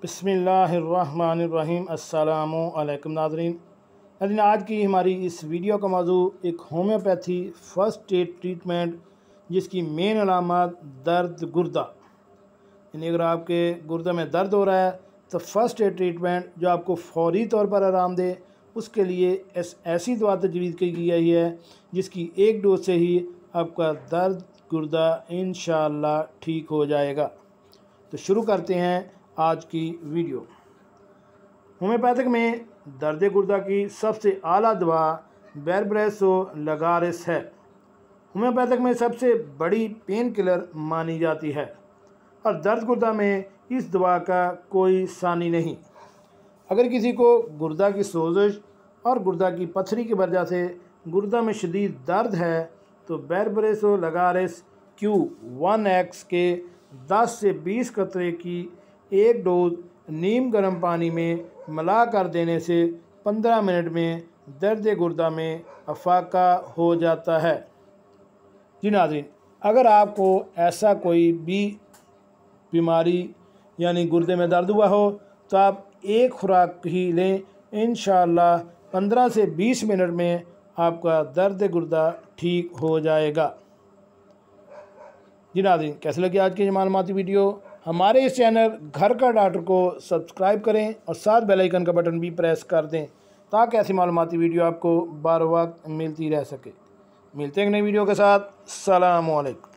बिस्मिल्लाहिर्रहमानिर्रहीम। अस्सलामु अलैकुम नाज़रीन। आज की हमारी इस वीडियो का मौजू एक होम्योपैथी फ़र्स्ट एड ट्रीटमेंट जिसकी मेन अलामत दर्द गुर्दा, यानी अगर आपके गुर्दे में दर्द हो रहा है तो फ़र्स्ट एड ट्रीटमेंट जो आपको फ़ौरी तौर पर आराम दे, उसके लिए ऐसी दवा तजवीज़ की गई है जिसकी एक डोज से ही आपका दर्द गुर्दा इंशाअल्लाह ठीक हो जाएगा। तो शुरू करते हैं आज की वीडियो। होम्योपैथिक में दर्द गुर्दा की सबसे आला दवा बेरब्रेसो लगारिस है। होम्योपैथिक में सबसे बड़ी पेन किलर मानी जाती है और दर्द गुर्दा में इस दवा का कोई सानी नहीं। अगर किसी को गुर्दा की सोजिश और गुर्दा की पथरी की वजह से गुर्दा में शदीद दर्द है तो बेरब्रेसो लगारिस Q1X के 10 से 20 कतरे की एक डोज नीम गर्म पानी में मिला कर देने से 15 मिनट में दर्द गुर्दा में अफाका हो जाता है। जी नाज़रीन, अगर आपको ऐसा कोई भी बीमारी यानी गुर्दे में दर्द हुआ हो तो आप एक खुराक ही लें, इंशाअल्लाह 15 से 20 मिनट में आपका दर्द गुर्दा ठीक हो जाएगा। जी नाज़रीन, कैसे लगी आज की ये मालूमाती वीडियो? हमारे इस चैनल घर का डॉक्टर को सब्सक्राइब करें और साथ बेल आइकन का बटन भी प्रेस कर दें ताकि ऐसी मालूमाती वीडियो आपको बार वक्त मिलती रह सके। मिलते हैं एक नई वीडियो के साथ। अस्सलामु अलैकुम।